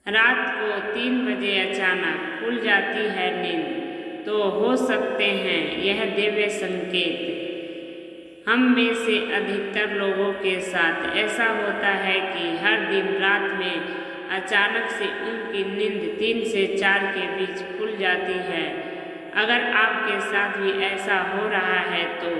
रात को 3 बजे अचानक खुल जाती है नींद, तो हो सकते हैं यह दिव्य संकेत। हम में से अधिकतर लोगों के साथ ऐसा होता है कि हर दिन रात में अचानक से उनकी नींद 3 से 4 के बीच खुल जाती है। अगर आपके साथ भी ऐसा हो रहा है तो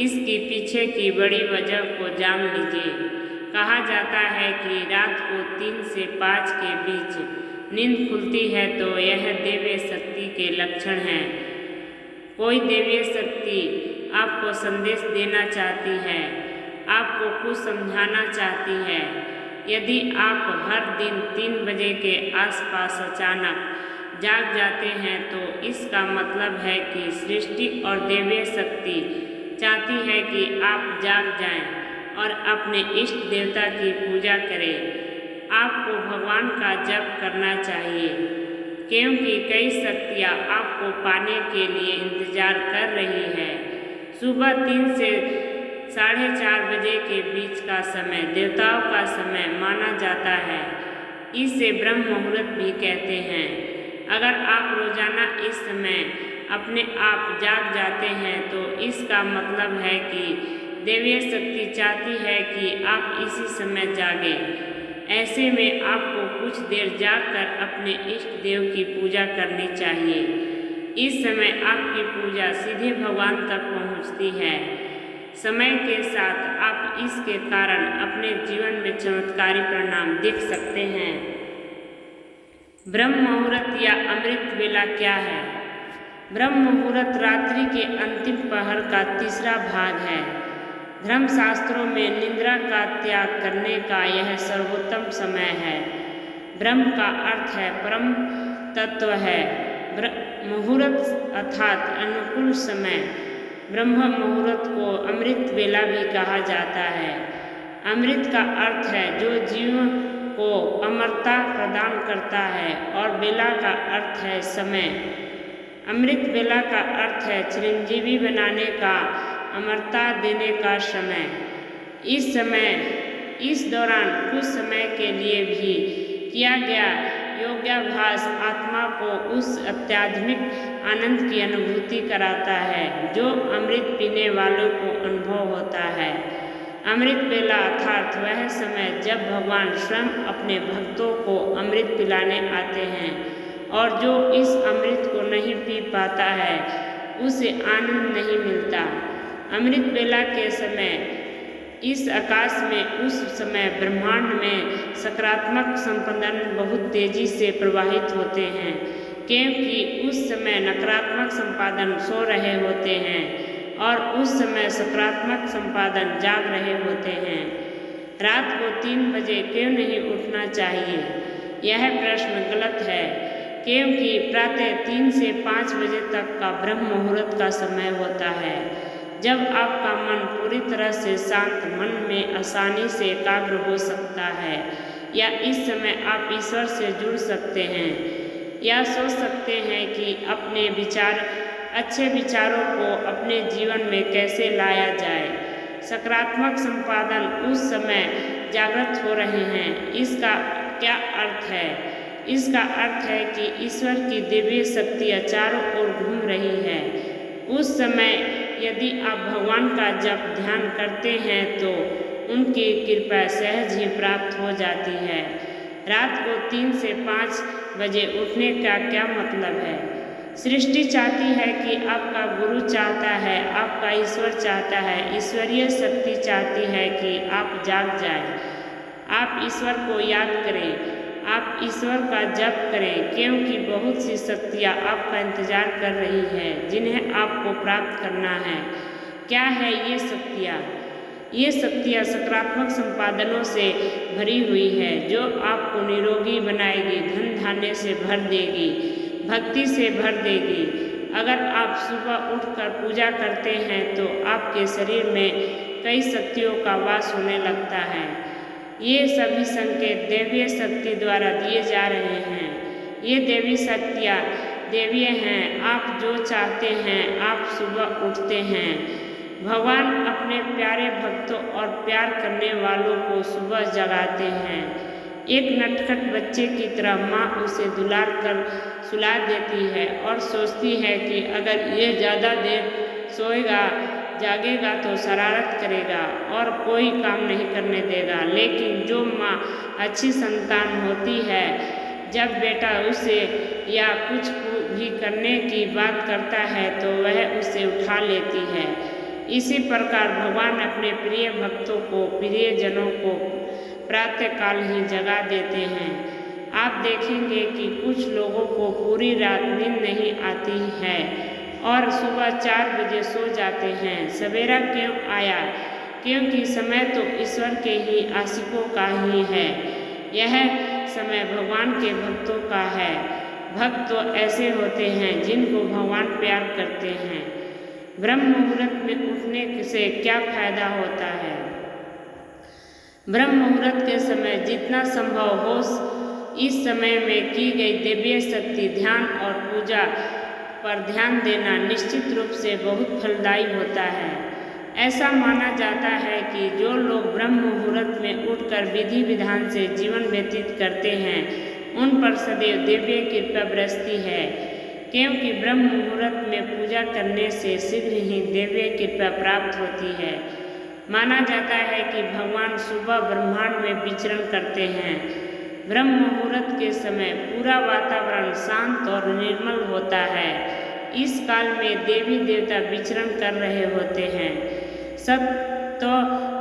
इसकी पीछे की बड़ी वजह को जान लीजिए। कहा जाता है कि रात को 3 से 5 के बीच नींद खुलती है तो यह दिव्य शक्ति के लक्षण हैं। कोई दिव्य शक्ति आपको संदेश देना चाहती है, आपको कुछ समझाना चाहती है। यदि आप हर दिन 3 बजे के आसपास अचानक जाग जाते हैं तो इसका मतलब है कि सृष्टि और दिव्य शक्ति चाहती है कि आप जाग जाएं और अपने इष्ट देवता की पूजा करें। आपको भगवान का जप करना चाहिए, क्योंकि कई शक्तियाँ आपको पाने के लिए इंतजार कर रही है। सुबह 3 से 4:30 बजे के बीच का समय देवताओं का समय माना जाता है। इसे ब्रह्म मुहूर्त भी कहते हैं। अगर आप रोजाना इस समय अपने आप जाग जाते हैं तो इसका मतलब है कि दिव्य शक्ति चाहती है कि आप इसी समय जागें। ऐसे में आपको कुछ देर जागकर अपने इष्ट देव की पूजा करनी चाहिए। इस समय आपकी पूजा सीधे भगवान तक पहुंचती है। समय के साथ आप इसके कारण अपने जीवन में चमत्कारी परिणाम देख सकते हैं। ब्रह्म मुहूर्त या अमृत वेला क्या है? ब्रह्म मुहूर्त रात्रि के अंतिम पहर का तीसरा भाग है। धर्मशास्त्रों में निद्रा का त्याग करने का यह सर्वोत्तम समय है। ब्रह्म का अर्थ है परम तत्व है। मुहूर्त अर्थात अनुकूल समय। ब्रह्म मुहूर्त को अमृत वेला भी कहा जाता है। अमृत का अर्थ है जो जीवन को अमरता प्रदान करता है और वेला का अर्थ है समय। अमृत वेला का अर्थ है चिरंजीवी बनाने का, अमरता देने का समय। इस दौरान कुछ समय के लिए भी किया गया योगाभ्यास आत्मा को उस आध्यात्मिक आनंद की अनुभूति कराता है जो अमृत पीने वालों को अनुभव होता है। अमृत वेला अर्थात वह समय जब भगवान स्वयं अपने भक्तों को अमृत पिलाने आते हैं और जो इस अमृत को नहीं पी पाता है उसे आनंद नहीं मिलता। अमृत वेला के समय इस आकाश में उस समय ब्रह्मांड में सकारात्मक संपदन बहुत तेजी से प्रवाहित होते हैं, क्योंकि उस समय नकारात्मक संपादन सो रहे होते हैं और उस समय सकारात्मक संपादन जाग रहे होते हैं। रात को 3 बजे क्यों नहीं उठना चाहिए? यह प्रश्न गलत है, क्योंकि प्रातः 3 से 5 बजे तक का ब्रह्म मुहूर्त का समय होता है, जब आपका मन पूरी तरह से शांत, मन में आसानी से एकाग्र हो सकता है, या इस समय आप ईश्वर से जुड़ सकते हैं या सोच सकते हैं कि अपने अच्छे विचारों को अपने जीवन में कैसे लाया जाए। सकारात्मक संपादन उस समय जागृत हो रहे हैं। इसका क्या अर्थ है? इसका अर्थ है कि ईश्वर की दिव्य शक्तियाँ चारों ओर घूम रही है। उस समय यदि आप भगवान का जप ध्यान करते हैं तो उनकी कृपा सहज ही प्राप्त हो जाती है। रात को 3 से 5 बजे उठने का क्या मतलब है? सृष्टि चाहती है कि आपका गुरु चाहता है, आपका ईश्वर चाहता है, ईश्वरीय शक्ति चाहती है कि आप जाग जाएं। आप ईश्वर को याद करें, आप ईश्वर का जप करें, क्योंकि बहुत सी शक्तियाँ आपका इंतजार कर रही हैं जिन्हें आपको प्राप्त करना है। क्या है ये शक्तियाँ? ये शक्तियाँ सकारात्मक संपादनों से भरी हुई है जो आपको निरोगी बनाएगी, धन धान्य से भर देगी, भक्ति से भर देगी। अगर आप सुबह उठकर पूजा करते हैं तो आपके शरीर में कई शक्तियों का वास होने लगता है। ये सभी संकेत दैवीय शक्ति द्वारा दिए जा रहे हैं। ये देवी शक्तियाँ देवीय हैं। आप जो चाहते हैं आप सुबह उठते हैं। भगवान अपने प्यारे भक्तों और प्यार करने वालों को सुबह जगाते हैं। एक नटखट बच्चे की तरह माँ उसे दुलार कर सुला देती है और सोचती है कि अगर ये ज़्यादा देर सोएगा जागेगा तो शरारत करेगा और कोई काम नहीं करने देगा। लेकिन जो माँ अच्छी संतान होती है, जब बेटा उसे या कुछ भी करने की बात करता है तो वह उसे उठा लेती है। इसी प्रकार भगवान अपने प्रिय भक्तों को, प्रियजनों को प्रातःकाल ही जगा देते हैं। आप देखेंगे कि कुछ लोगों को पूरी रात नींद नहीं आती है और सुबह 4 बजे सो जाते हैं। सवेरा क्यों आया? क्योंकि समय तो ईश्वर के ही आशिकों का ही है। यह समय भगवान के भक्तों का है। भक्त तो ऐसे होते हैं जिनको भगवान प्यार करते हैं। ब्रह्म मुहूर्त में उठने से क्या फायदा होता है? ब्रह्म मुहूर्त के समय जितना संभव हो इस समय में की गई दिव्य शक्ति, ध्यान और पूजा पर ध्यान देना निश्चित रूप से बहुत फलदायी होता है। ऐसा माना जाता है कि जो लोग ब्रह्म मुहूर्त में उठकर विधि विधान से जीवन व्यतीत करते हैं, उन पर सदैव दिव्य कृपा बरसती है। क्योंकि ब्रह्म मुहूर्त में पूजा करने से शीघ्र ही दिव्य कृपा प्राप्त होती है। माना जाता है कि भगवान सुबह ब्रह्मांड में विचरण करते हैं। ब्रह्म मुहूर्त के समय पूरा वातावरण शांत और निर्मल होता है। इस काल में देवी देवता विचरण कर रहे होते हैं। सत्व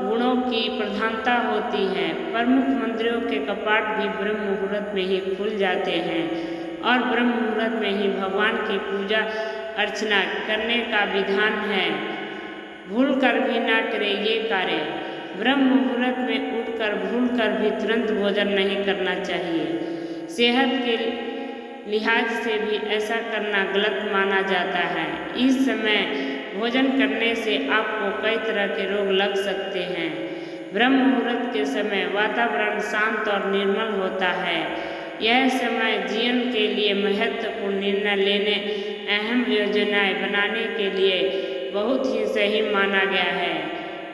गुणों की प्रधानता होती है। प्रमुख मंदिरों के कपाट भी ब्रह्म मुहूर्त में ही खुल जाते हैं और ब्रह्म मुहूर्त में ही भगवान की पूजा अर्चना करने का विधान है। भूल कर भी ना करे ये कार्य। ब्रह्म मुहूर्त में उठकर भूल कर भी तुरंत भोजन नहीं करना चाहिए। सेहत के लिहाज से भी ऐसा करना गलत माना जाता है। इस समय भोजन करने से आपको कई तरह के रोग लग सकते हैं। ब्रह्म मुहूर्त के समय वातावरण शांत और निर्मल होता है। यह समय जीवन के लिए महत्वपूर्ण निर्णय लेने, अहम योजनाएं बनाने के लिए बहुत ही सही माना गया है।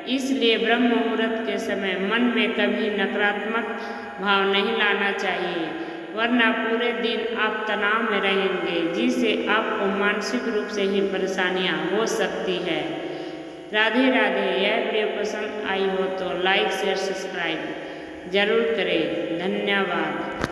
इसलिए ब्रह्म मुहूर्त के समय मन में कभी नकारात्मक भाव नहीं लाना चाहिए, वरना पूरे दिन आप तनाव में रहेंगे, जिससे आपको मानसिक रूप से ही परेशानियां हो सकती है। राधे राधे। यह वीडियो पसंद आई हो तो लाइक शेयर सब्सक्राइब जरूर करें। धन्यवाद।